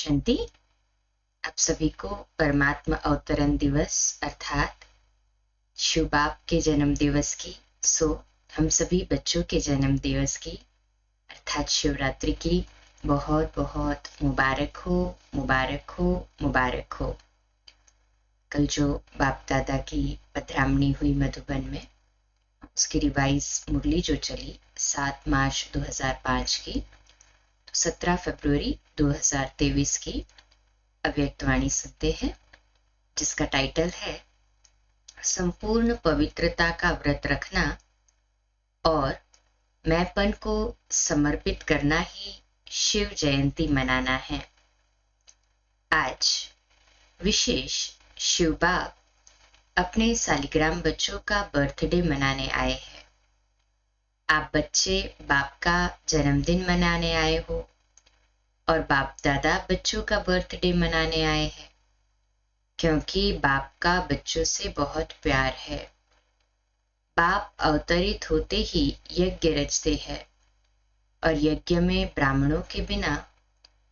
शांति। आप सभी को परमात्मा अवतरण दिवस अर्थात शिव बाप के जन्म दिवस की हम सभी बच्चों के जन्म दिवस की अर्थात शिवरात्रि की बहुत बहुत मुबारक हो, मुबारक हो, मुबारक हो। कल जो बाप दादा की पधरामणी हुई मधुबन में, उसकी रिवाइज मुरली जो चली 7 मार्च 2005 की, 17 फरवरी 2023 की अव्यक्तवाणी सुनते हैं, जिसका टाइटल है संपूर्ण पवित्रता का व्रत रखना और मैंपन को समर्पित करना ही शिव जयंती मनाना है। आज विशेष शिव बाप अपने सालिग्राम बच्चों का बर्थडे मनाने आए हैं। आप बच्चे बाप का जन्मदिन मनाने आए हो और बाप दादा बच्चों का बर्थडे मनाने आए हैं, क्योंकि बाप का बच्चों से बहुत प्यार है। बाप अवतरित होते ही यज्ञ रचते हैं और यज्ञ में ब्राह्मणों के बिना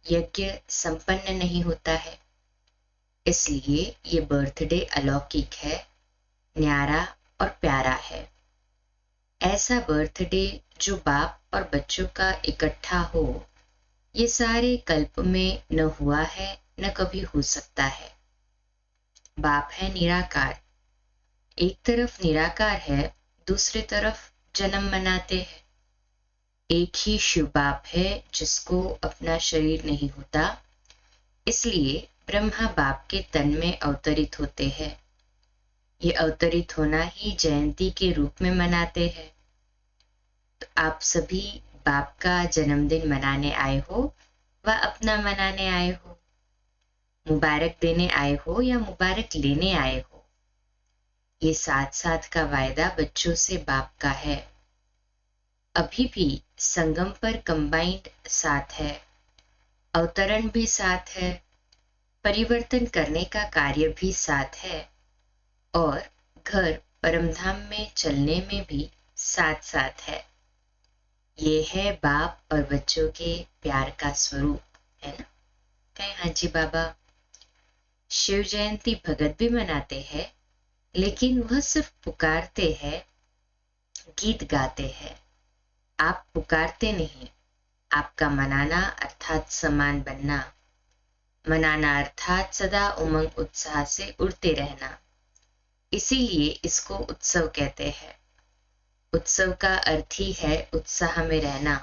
यज्ञ संपन्न नहीं होता है। इसलिए ये बर्थडे अलौकिक है, न्यारा और प्यारा है। ऐसा बर्थडे जो बाप और बच्चों का इकट्ठा हो, ये सारे कल्प में न हुआ है न कभी हो सकता है। बाप है निराकार, एक तरफ निराकार है, दूसरी तरफ जन्म मनाते हैं। एक ही शिव बाप है जिसको अपना शरीर नहीं होता, इसलिए ब्रह्मा बाप के तन में अवतरित होते हैं। ये अवतरित होना ही जयंती के रूप में मनाते हैं। तो आप सभी बाप का जन्मदिन मनाने आए हो व अपना मनाने आए हो, मुबारक देने आए हो या मुबारक लेने आए हो, ये साथ साथ का वायदा बच्चों से बाप का है। अभी भी संगम पर कंबाइंड साथ है, अवतरण भी साथ है, परिवर्तन करने का कार्य भी साथ है और घर परमधाम में चलने में भी साथ साथ है। ये है बाप और बच्चों के प्यार का स्वरूप, है ना? कहें हाँ जी बाबा। शिव जयंती भगत भी मनाते हैं, लेकिन वह सिर्फ पुकारते हैं, गीत गाते हैं। आप पुकारते नहीं, आपका मनाना अर्थात समान बनना, मनाना अर्थात सदा उमंग उत्साह से उड़ते रहना। इसीलिए इसको उत्सव कहते हैं। उत्सव का अर्थ ही है उत्साह में रहना।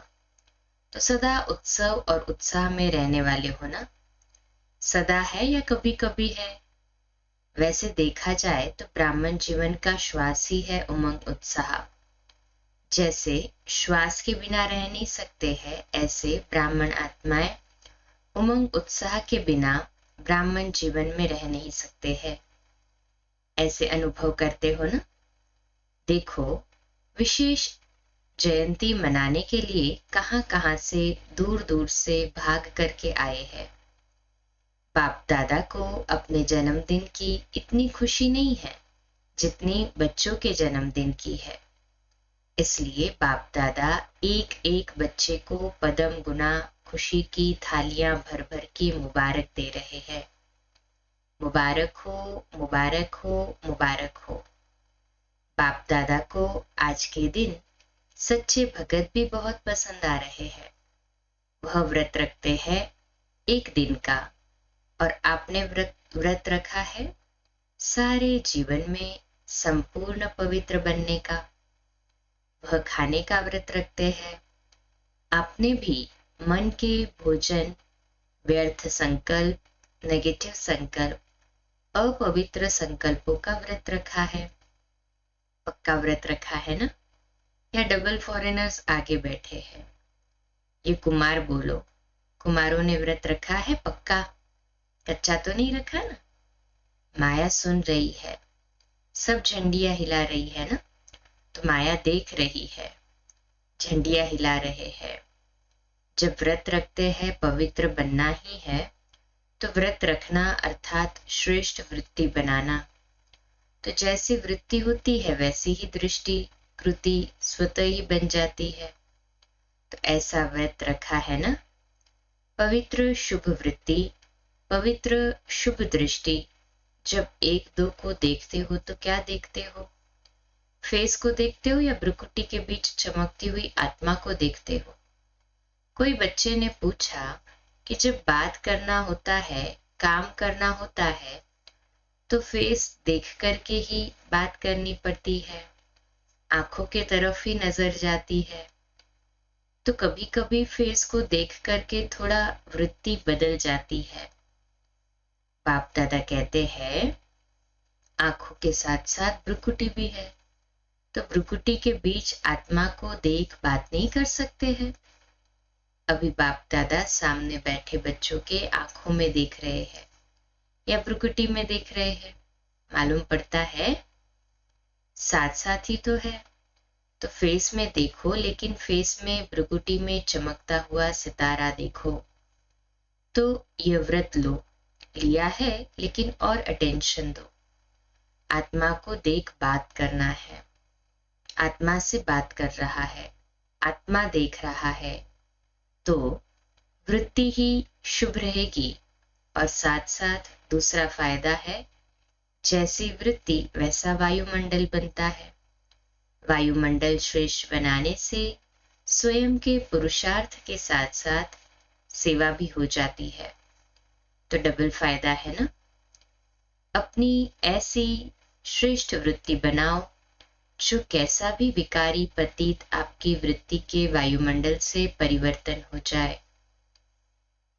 तो सदा उत्सव और उत्साह में रहने वाले हो ना? सदा है या कभी कभी है? वैसे देखा जाए तो ब्राह्मण जीवन का श्वास ही है उमंग उत्साह। जैसे श्वास के बिना रह नहीं सकते हैं, ऐसे ब्राह्मण आत्माएं उमंग उत्साह के बिना ब्राह्मण जीवन में रह नहीं सकते हैं। ऐसे अनुभव करते हो ना? देखो, विशेष जयंती मनाने के लिए कहां कहां से दूर दूर से भाग करके आए हैं। बाप दादा को अपने जन्मदिन की इतनी खुशी नहीं है जितनी बच्चों के जन्मदिन की है। इसलिए बाप दादा एक एक बच्चे को पदम गुना खुशी की थालियां भर भर के मुबारक दे रहे हैं। मुबारक हो, मुबारक हो, मुबारक हो। बाप दादा को आज के दिन सच्चे भगत भी बहुत पसंद आ रहे हैं। वह व्रत रखते हैं एक दिन का, और आपने व्रत रखा है सारे जीवन में संपूर्ण पवित्र बनने का। वह खाने का व्रत रखते हैं। आपने भी मन के भोजन, व्यर्थ संकल्प, नेगेटिव संकल्प, अपवित्र संकल्पों का व्रत रखा है। पक्का व्रत रखा है ना? या डबल फॉरेनर्स आगे बैठे हैं? ये कुमार बोलो, कुमारों ने व्रत रखा है पक्का? कच्चा तो नहीं रखा ना? माया सुन रही है, सब झंडियां हिला रही है ना? तो माया देख रही है, झंडियां हिला रहे हैं। जब व्रत रखते हैं पवित्र बनना ही है, तो व्रत रखना अर्थात श्रेष्ठ वृत्ति बनाना। तो जैसी वृत्ति होती है वैसी ही दृष्टि कृति स्वतः ही बन जाती है। तो ऐसा व्रत रखा है ना? पवित्र शुभ वृत्ति, पवित्र शुभ दृष्टि। जब एक दो को देखते हो तो क्या देखते हो? फेस को देखते हो या भ्रुकुटी के बीच चमकती हुई आत्मा को देखते हो? कोई बच्चे ने पूछा कि जब बात करना होता है, काम करना होता है, तो फेस देख करके ही बात करनी पड़ती है, आंखों के तरफ ही नजर जाती है। तो कभी कभी फेस को देख करके थोड़ा वृत्ति बदल जाती है। बाप दादा कहते हैं आंखों के साथ साथ भ्रुकुटी भी है, तो भ्रुकुटी के बीच आत्मा को देख बात नहीं कर सकते हैं। अभी बाप दादा सामने बैठे बच्चों के आंखों में देख रहे हैं या भ्रुकुटी में देख रहे हैं, मालूम पड़ता है साथ साथ ही तो है। तो फेस में देखो, लेकिन फेस में भ्रुकुटी में चमकता हुआ सितारा देखो। तो ये व्रत लो, लिया है लेकिन और अटेंशन दो। आत्मा को देख बात करना है, आत्मा से बात कर रहा है, आत्मा देख रहा है, तो वृत्ति ही शुभ रहेगी। और साथ साथ दूसरा फायदा है, जैसी वृत्ति वैसा वायुमंडल बनता है। वायुमंडल श्रेष्ठ बनाने से स्वयं के पुरुषार्थ के साथ साथ सेवा भी हो जाती है, तो डबल फायदा है ना। अपनी ऐसी श्रेष्ठ वृत्ति बनाओ जो कैसा भी विकारी पतित आपकी वृत्ति के वायुमंडल से परिवर्तन हो जाए।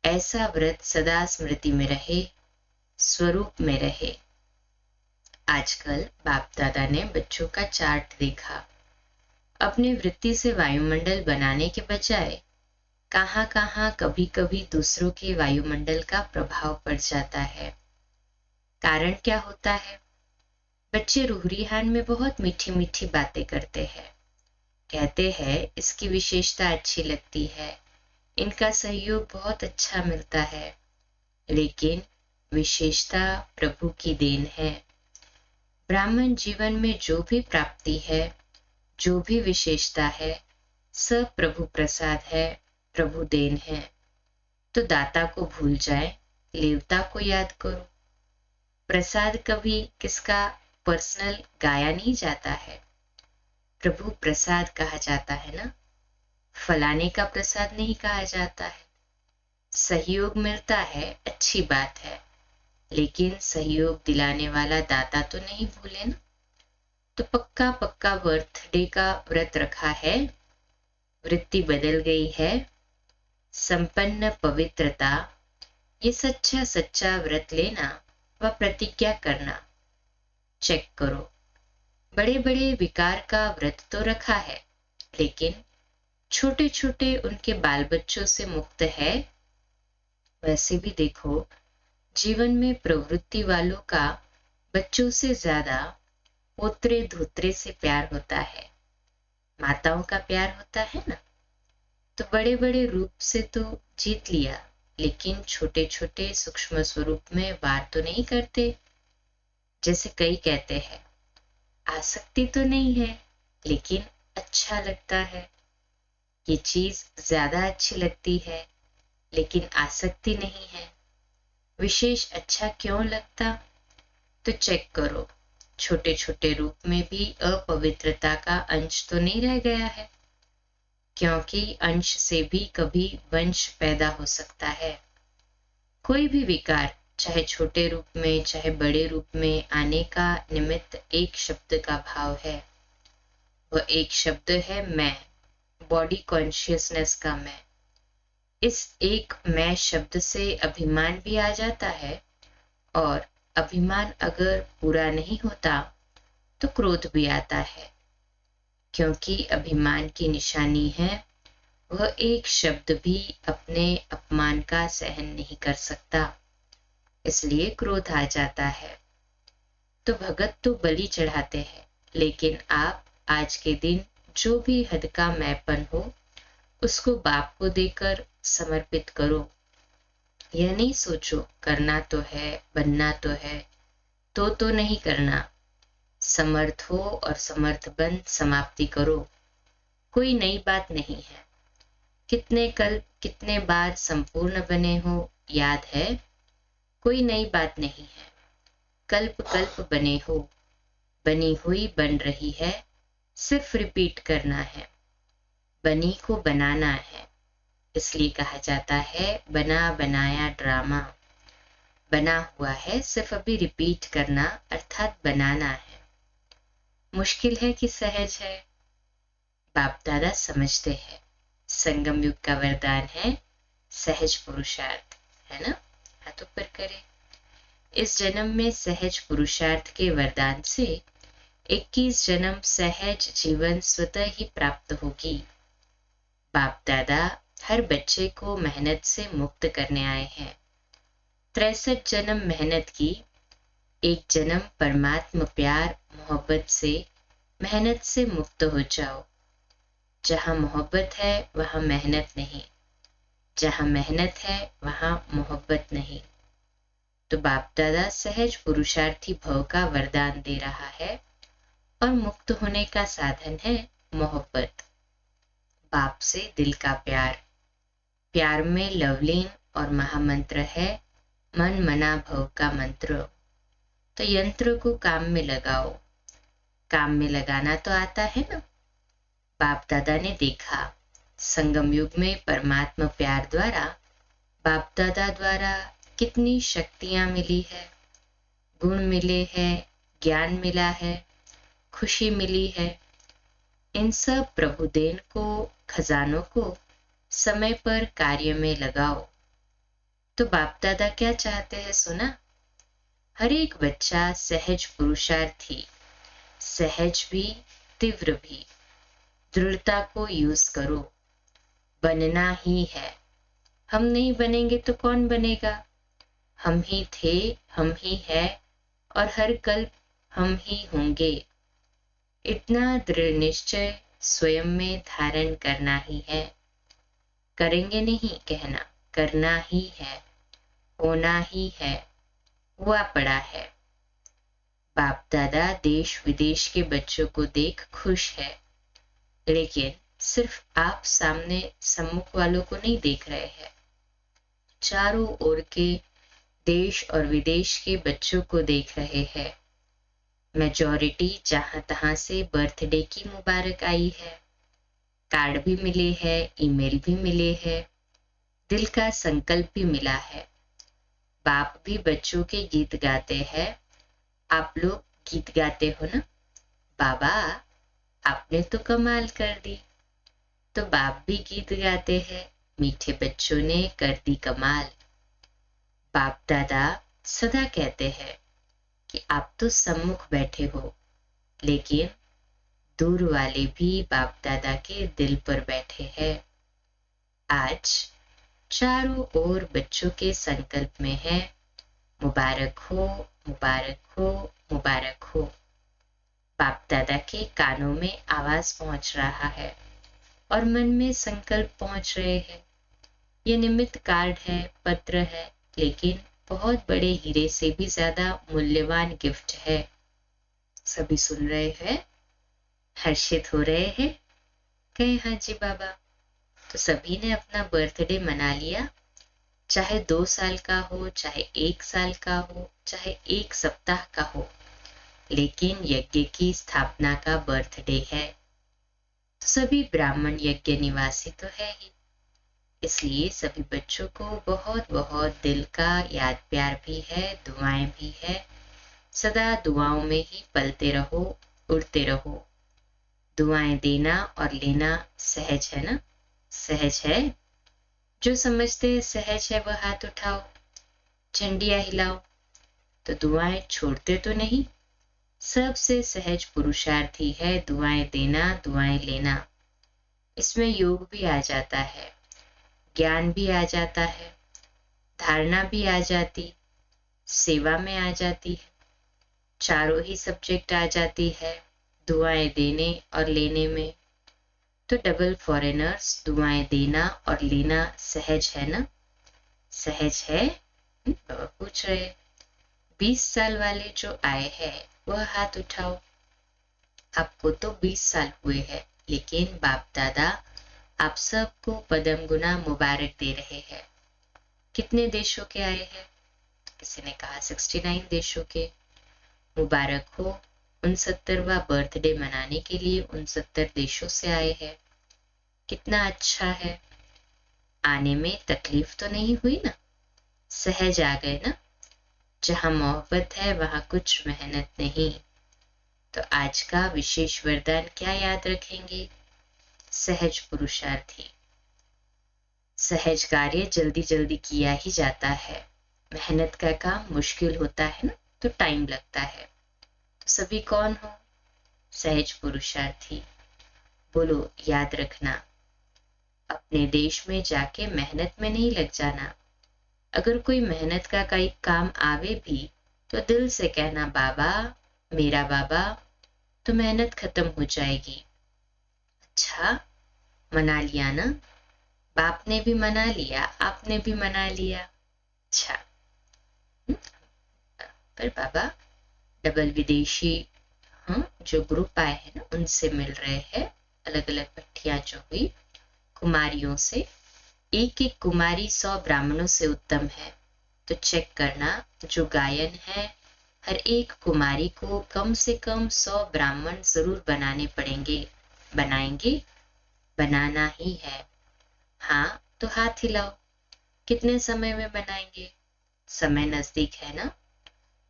ऐसा व्रत सदा स्मृति में रहे, स्वरूप में रहे। आजकल बाप दादा ने बच्चों का चार्ट देखा। अपनी वृत्ति से वायुमंडल बनाने के बजाय कहां कहां कभी कभी दूसरों के वायुमंडल का प्रभाव पड़ जाता है। कारण क्या होता है? बच्चे रूहरीहान में बहुत मीठी मीठी बातें करते हैं, कहते हैं इसकी विशेषता अच्छी लगती है, इनका सहयोग बहुत अच्छा मिलता है। लेकिन विशेषता प्रभु की देन है। ब्राह्मण जीवन में जो भी प्राप्ति है, जो भी विशेषता है, सब प्रभु प्रसाद है, प्रभु देन है। तो दाता को भूल जाए, लेवता को याद करो। प्रसाद कभी किसका पर्सनल गाया नहीं जाता है, प्रभु प्रसाद कहा जाता है ना, फलाने का प्रसाद नहीं कहा जाता है। सहयोग मिलता है, अच्छी बात है, लेकिन सहयोग दिलाने वाला दाता तो नहीं भूले ना। तो पक्का पक्का बर्थडे का व्रत रखा है, वृत्ति बदल गई है, संपन्न पवित्रता, ये सच्चा सच्चा व्रत लेना व प्रतिज्ञा करना। चेक करो, बड़े बड़े विकार का व्रत तो रखा है, लेकिन छोटे छोटे उनके बाल बच्चों से मुक्त है। वैसे भी देखो, जीवन में प्रवृत्ति वालों का बच्चों से ज्यादा पोत्रे धोत्रे से प्यार होता है, माताओं का प्यार होता है ना। तो बड़े बड़े रूप से तो जीत लिया, लेकिन छोटे छोटे सूक्ष्म स्वरूप में वार तो नहीं करते। जैसे कई कहते हैं आसक्ति तो नहीं है, लेकिन अच्छा लगता है। ये चीज ज्यादा अच्छी लगती है, लेकिन आसक्ति नहीं है। विशेष अच्छा क्यों लगता? तो चेक करो, छोटे छोटे रूप में भी अपवित्रता का अंश तो नहीं रह गया है, क्योंकि अंश से भी कभी वंश पैदा हो सकता है। कोई भी विकार चाहे छोटे रूप में चाहे बड़े रूप में आने का निमित्त एक शब्द का भाव है। वह एक शब्द है मैं, बॉडी कॉन्शियसनेस का मैं। इस एक मैं शब्द से अभिमान भी आ जाता है, और अभिमान अगर पूरा नहीं होता तो क्रोध भी आता है, क्योंकि अभिमान की निशानी है वह एक शब्द भी अपने अपमान का सहन नहीं कर सकता, इसलिए क्रोध आ जाता है। तो भगत तो बलि चढ़ाते हैं, लेकिन आप आज के दिन जो भी हद का मैंपन हो उसको बाप को देकर समर्पित करो। यह नहीं सोचो करना तो है, बनना तो है, तो नहीं करना। समर्थ हो और समर्थ बन समाप्ति करो, कोई नई बात नहीं है। कितने कल्प कितने बार संपूर्ण बने हो याद है? कोई नई बात नहीं है। कल्प कल्प बने हो, बनी हुई बन रही है, सिर्फ रिपीट करना है। बनी को बनाना है, इसलिए कहा जाता है बना बनाया ड्रामा। बना हुआ है, सिर्फ अभी रिपीट करना अर्थात बनाना है। मुश्किल है कि सहज है? बाप दादा समझते हैं। संगम युग का वरदान है सहज पुरुषार्थ, है ना? हाथ ऊपर करें। इस जन्म में सहज पुरुषार्थ के वरदान से 21 जन्म सहज जीवन स्वतः ही प्राप्त होगी। बाप दादा हर बच्चे को मेहनत से मुक्त करने आए हैं। 63 जन्म मेहनत की, एक जन्म परमात्मा प्यार मोहब्बत से मेहनत से मुक्त हो जाओ। जहां मोहब्बत है वहां मेहनत नहीं, जहां मेहनत है वहां मोहब्बत नहीं। तो बाप दादा सहज पुरुषार्थी भव का वरदान दे रहा है और मुक्त होने का साधन है मोहब्बत। बाप से दिल का प्यार। प्यार में लवलीन और महामंत्र है मन मना भव का मंत्र। तो यंत्र को काम में लगाओ। काम में लगाना तो आता है ना? बाप दादा ने देखा संगम युग में परमात्मा प्यार द्वारा बाप दादा द्वारा कितनी शक्तियां मिली है, गुण मिले हैं, ज्ञान मिला है, खुशी मिली है। इन सब प्रभुदेन को, खजानों को समय पर कार्य में लगाओ। तो बाप दादा क्या चाहते हैं सुना? हर एक बच्चा सहज पुरुषार्थी, सहज भी तीव्र भी। दृढ़ता को यूज करो। बनना ही है। हम नहीं बनेंगे तो कौन बनेगा? हम ही थे, हम ही है और हर कल्प हम ही होंगे। इतना दृढ़ निश्चय स्वयं में धारण करना ही है। करेंगे नहीं कहना, करना ही है, होना ही है, हुआ पड़ा है। बाप दादा देश विदेश के बच्चों को देख खुश है, लेकिन सिर्फ आप सामने सम्मुख वालों को नहीं देख रहे हैं। चारों ओर के देश और विदेश के बच्चों को देख रहे हैं। मेजॉरिटी जहां तहां से बर्थडे की मुबारक आई है, कार्ड भी मिले हैं, ईमेल भी मिले हैं, दिल का संकल्प भी मिला है। बाप भी बच्चों के गीत गाते हैं। आप लोग गीत गाते हो ना? बाबा आपने तो कमाल कर दी। तो बाप भी गीत गाते हैं, मीठे बच्चों ने कर दी कमाल। बाप दादा सदा कहते हैं कि आप तो सम्मुख बैठे हो, लेकिन दूर वाले भी बाप दादा के दिल पर बैठे हैं। आज चारों ओर बच्चों के संकल्प में है मुबारक हो, मुबारक हो, मुबारक हो। बाप दादा के कानों में आवाज पहुंच रहा है और मन में संकल्प पहुंच रहे हैं। ये निमित्त कार्ड है, पत्र है, लेकिन बहुत बड़े हीरे से भी ज्यादा मूल्यवान गिफ्ट है। सभी सुन रहे हैं, हर्षित हो रहे हैं? कहे हाँ जी बाबा। तो सभी ने अपना बर्थडे मना लिया, चाहे 2 साल का हो, चाहे 1 साल का हो, चाहे 1 सप्ताह का हो, लेकिन यज्ञ की स्थापना का बर्थडे है। तो सभी ब्राह्मण यज्ञ निवासी तो है ही, इसलिए सभी बच्चों को बहुत बहुत दिल का याद प्यार भी है, दुआएं भी है। सदा दुआओं में ही पलते रहो, उड़ते रहो। दुआएं देना और लेना सहज है ना? सहज है? जो समझते हैं सहज है वह हाथ उठाओ, झंडियां हिलाओ। तो दुआएं छोड़ते तो नहीं। सबसे सहज पुरुषार्थी है दुआएं देना, दुआएं लेना। इसमें योग भी आ जाता है, ज्ञान भी आ जाता है, धारणा भी आ जाती, सेवा में आ जाती है, चारों ही सब्जेक्ट आ जाती है दुआएं देने और लेने में। तो डबल फॉरेनर्स दुआएं देना और लेना सहज है ना? सहज है? बाबा पूछ रहे। 20 साल वाले जो आए हैं वह हाथ उठाओ। आपको तो 20 साल हुए हैं, लेकिन बाप दादा आप सबको पदम गुना मुबारक दे रहे हैं। कितने देशों के आए हैं? किसी ने कहा 69 देशों के। मुबारक हो, 69वां बर्थडे मनाने के लिए 69 देशों से आए हैं। कितना अच्छा है। आने में तकलीफ तो नहीं हुई ना? सहज आ गए ना? जहां मोहब्बत है वहां कुछ मेहनत नहीं। तो आज का विशेष वरदान क्या याद रखेंगे? सहज पुरुषार्थी। सहज कार्य जल्दी जल्दी किया ही जाता है। मेहनत का काम मुश्किल होता है ना, तो टाइम लगता है। तो सभी कौन हो? सहज पुरुषार्थी। बोलो, याद रखना, अपने देश में जाके मेहनत में नहीं लग जाना। अगर कोई मेहनत का कोई काम आवे भी तो दिल से कहना बाबा, मेरा बाबा, तो मेहनत खत्म हो जाएगी। अच्छा, मना लिया ना? बाप ने भी मना लिया, आपने भी मना लिया। अच्छा, पर बाबा डबल विदेशी, हाँ, जो ग्रुप आए हैं ना, उनसे मिल रहे हैं। अलग अलग भट्टियां जो हुई कुमारियों से, एक एक कुमारी 100 ब्राह्मणों से उत्तम है। तो चेक करना, जो गायन है, हर एक कुमारी को कम से कम 100 ब्राह्मण जरूर बनाने पड़ेंगे। बनाएंगे? बनाना ही है। हाँ, तो हाथ हिलाओ। कितने समय में बनाएंगे? समय नजदीक है ना,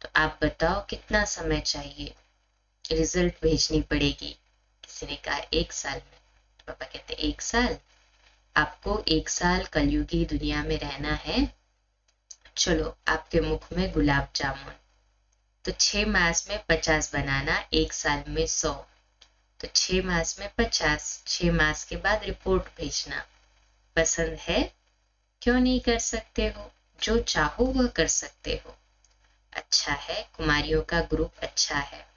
तो आप बताओ कितना समय चाहिए? रिजल्ट भेजनी पड़ेगी। किसी ने कहा 1 साल में। तो पापा कहते 1 साल? आपको 1 साल कलयुगी दुनिया में रहना है। चलो, आपके मुख में गुलाब जामुन। तो 6 मास में 50 बनाना, 1 साल में 100। तो 6 मास में 50, 6 मास के बाद रिपोर्ट भेजना। पसंद है? क्यों नहीं कर सकते हो? जो चाहो वह कर सकते हो। अच्छा है, कुमारियों का ग्रुप अच्छा है।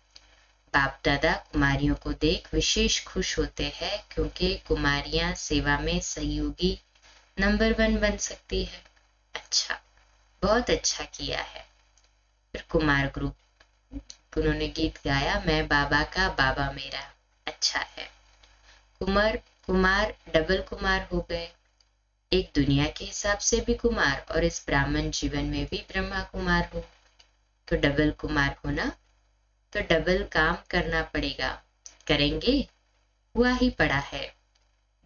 बाप दादा कुमारियों को देख विशेष खुश होते हैं, क्योंकि कुमारियां सेवा में सहयोगी नंबर 1 बन सकती है। अच्छा, बहुत अच्छा किया है। फिर कुमार ग्रुप, उन्होंने गीत गाया, मैं बाबा का बाबा मेरा। अच्छा है। कुमार कुमार डबल कुमार हो गए। एक दुनिया के हिसाब से भी कुमार और इस ब्राह्मण जीवन में भी ब्रह्मा कुमार हो। तो डबल कुमार हो ना, तो डबल काम करना पड़ेगा। करेंगे? हुआ ही पड़ा है।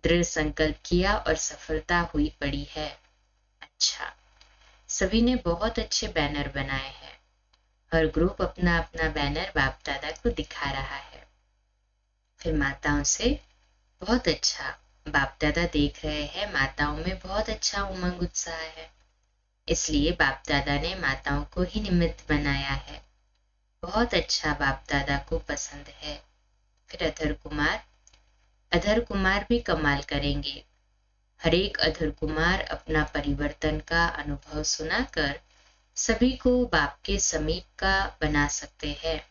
दृढ़ संकल्प किया और सफलता हुई पड़ी है। अच्छा, सभी ने बहुत अच्छे बैनर बनाए हैं। हर ग्रुप अपना अपना बैनर बाप दादा को दिखा रहा है। फिर माताओं से, बहुत अच्छा, बाप दादा देख रहे हैं माताओं में बहुत अच्छा उमंग उत्साह है, इसलिए बाप दादा ने माताओं को ही निमित्त बनाया है। बहुत अच्छा, बाप दादा को पसंद है। फिर अधर कुमार भी कमाल करेंगे। हर एक अधर कुमार अपना परिवर्तन का अनुभव सुनाकर सभी को बाप के समीप का बना सकते हैं,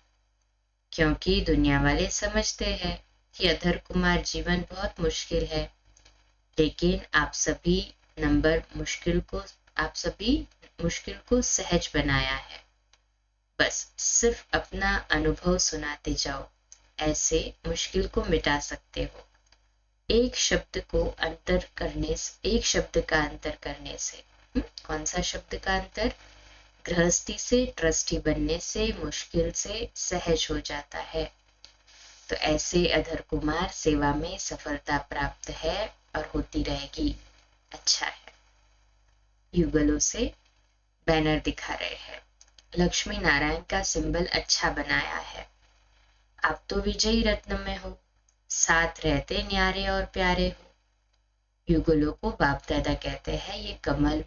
क्योंकि दुनिया वाले समझते हैं कि अधर कुमार जीवन बहुत मुश्किल है। लेकिन आप सभी मुश्किल को सहज बनाया है। बस सिर्फ अपना अनुभव सुनाते जाओ, ऐसे मुश्किल को मिटा सकते हो। एक शब्द का अंतर करने से। कौन सा शब्द का अंतर? गृहस्थी से ट्रस्टी बनने से मुश्किल से सहज हो जाता है। तो ऐसे अधर कुमार सेवा में सफलता प्राप्त है और होती रहेगी। अच्छा है। युगलों से बैनर दिखा रहे हैं। लक्ष्मी नारायण का सिंबल अच्छा बनाया है। आप तो विजयी रत्न में हो, साथ रहते न्यारे और प्यारे हो। युगलों को बाप दादा कहते हैं, ये कमल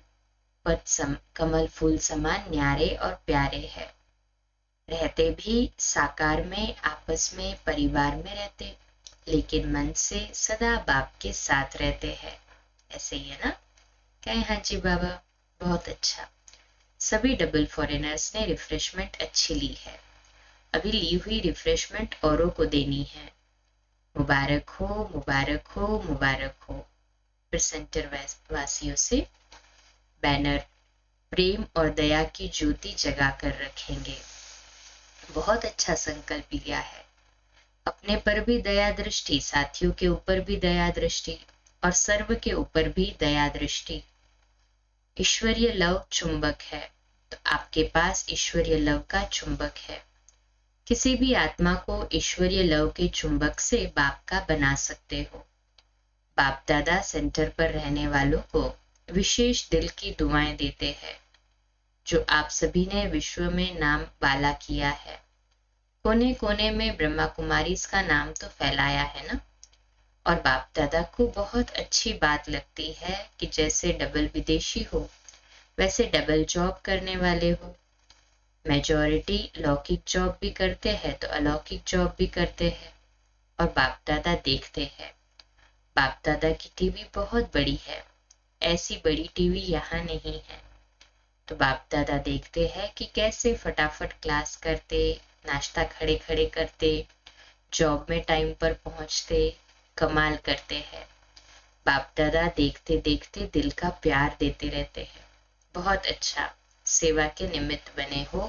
फूल समान न्यारे और प्यारे है। रहते भी साकार में, आपस में, परिवार में रहते, लेकिन मन से सदा बाप के साथ रहते हैं। ऐसे ही है ना? कहे हाँ जी बाबा, बहुत अच्छा। सभी डबल फॉरेनर्स ने रिफ्रेशमेंट अच्छी ली है। अभी ली हुई रिफ्रेशमेंट औरों को देनी है। मुबारक हो, मुबारक हो, मुबारक हो। फिर सेंटर वासियों से बैनर प्रेम और दया की ज्योति जगा कर रखेंगे। बहुत अच्छा संकल्प लिया है। अपने पर भी दया दृष्टि, साथियों के ऊपर भी दया दृष्टि। और सर्व के ऊपर भी दया दृष्टि। ईश्वरीय लव चुंबक है, तो आपके पास ईश्वरीय लव का चुंबक है। किसी भी आत्मा को ईश्वरीय लव के चुंबक से बाप का बना सकते हो। बाप दादा सेंटर पर रहने वालों को विशेष दिल की दुआएं देते हैं, जो आप सभी ने विश्व में नाम वाला किया है। कोने कोने में ब्रह्मा कुमारी इसका नाम तो फैलाया है ना। और बाप दादा को बहुत अच्छी बात लगती है कि जैसे डबल विदेशी हो वैसे डबल जॉब करने वाले हो। मेजॉरिटी लौकिक जॉब भी करते हैं तो अलौकिक जॉब भी करते हैं, और बाप दादा देखते हैं। बाप दादा की टीवी बहुत बड़ी है, ऐसी बड़ी टीवी यहाँ नहीं है। तो बाप दादा देखते हैं कि कैसे फटाफट क्लास करते, नाश्ता खड़े खड़े करते, जॉब में टाइम पर पहुंचते, कमाल करते हैं। बाप दादा देखते देखते दिल का प्यार देते रहते हैं। बहुत अच्छा, सेवा के निमित्त बने हो,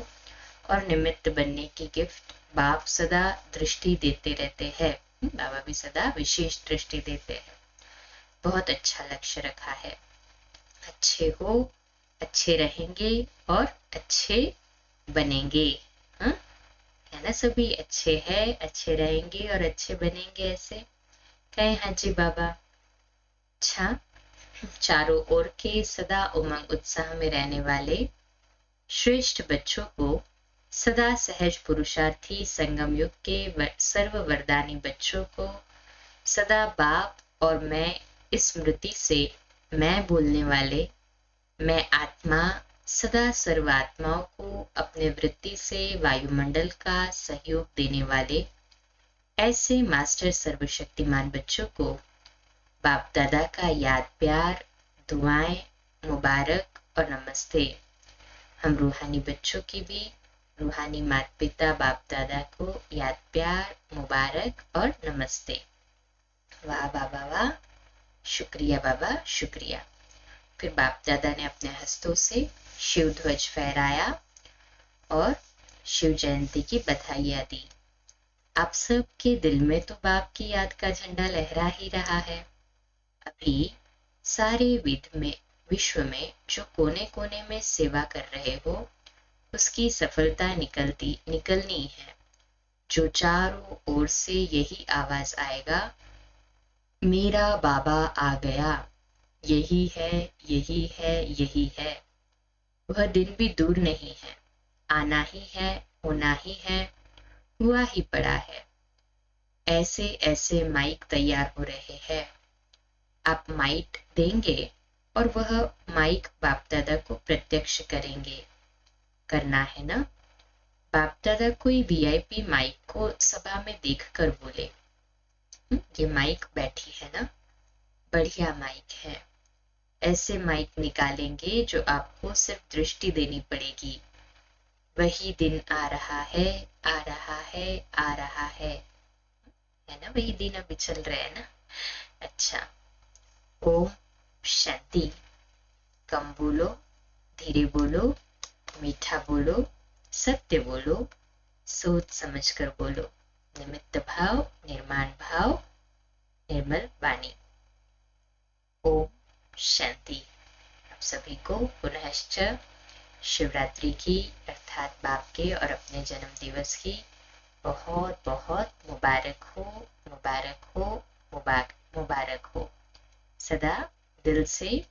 और निमित्त बनने की गिफ्ट बाप सदा दृष्टि देते रहते हैं। बाबा भी सदा विशेष दृष्टि देते हैं। बहुत अच्छा लक्ष्य रखा है। अच्छे हो, अच्छे रहेंगे और अच्छे बनेंगे। हाँ, है ना, सभी अच्छे हैं, अच्छे रहेंगे और अच्छे बनेंगे। ऐसे कहे हाँ जी बाबा। अच्छा, चारों ओर के सदा उमंग उत्साह में रहने वाले श्रेष्ठ बच्चों को, सदा सहज पुरुषार्थी संगम युग के सर्व वरदानी बच्चों को, सदा बाप और मैं इस स्मृति से मैं बोलने वाले मैं आत्मा, सदा सर्वात्माओं को अपने वृत्ति से वायुमंडल का सहयोग देने वाले ऐसे मास्टर सर्वशक्तिमान बच्चों को बाप दादा का याद प्यार, दुआएं, मुबारक और नमस्ते। हम रूहानी बच्चों की भी रूहानी माता पिता बाप दादा को याद प्यार, मुबारक और नमस्ते। वाह बाबा वाह, शुक्रिया बाबा शुक्रिया। फिर बाप दादा ने अपने हस्तों से शिव ध्वज फहराया और शिव जयंती की बधाइयां दी। आप सब के दिल में तो बाप की याद का झंडा लहरा ही रहा है। अभी सारे विश्व में जो कोने कोने में सेवा कर रहे हो उसकी सफलता निकलनी है। जो चारों ओर से यही आवाज आएगा, मेरा बाबा आ गया, यही है, यही है, यही है। वह दिन भी दूर नहीं है, आना ही है, होना ही है, हुआ ही पड़ा है। ऐसे ऐसे माइक तैयार हो रहे हैं। आप माइक देंगे और वह माइक बाप दादा को प्रत्यक्ष करेंगे। करना है ना। बाप दादा कोई वीआईपी माइक को सभा में देखकर बोले, ये माइक बैठी है ना, बढ़िया माइक है। ऐसे माइक निकालेंगे जो आपको सिर्फ दृष्टि देनी पड़ेगी। वही दिन आ रहा है, आ रहा है, आ रहा है ना, वही दिन अभी चल रहे हैं ना। अच्छा, ओम शांति। कम बोलो, धीरे बोलो, मीठा बोलो, सत्य बोलो, सोच समझ कर बोलो। निमित्त भाव, निर्माण भाव, निर्मल वाणी। ओम शांति। आप सभी को पुनश्च शिवरात्रि की अर्थात बाप के और अपने जन्म दिवस की बहुत बहुत मुबारक हो, मुबारक हो, मुबारक हो। सदा दिल से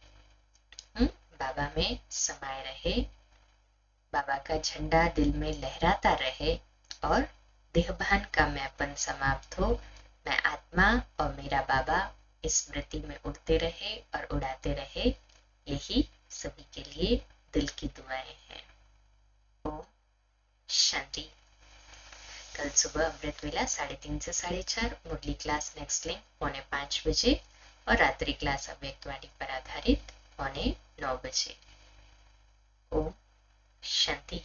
बाबा में समाये रहे, बाबा का झंडा दिल में लहराता रहे और देहभान का मैंपन समाप्त हो। मैं आत्मा और मेरा बाबा इस स्मृति में उड़ते रहे और उड़ाते रहे। यही सभी के लिए दिल की दुआएं हैं। ओम शांति। कल सुबह अमृत वेला 3:30 से 4:30, मुरली क्लास नेक्स्ट लिंक 4:45 बजे और रात्रि क्लास अव्यक्तवाणी पर आधारित 8:45 बजे। ओम शांति।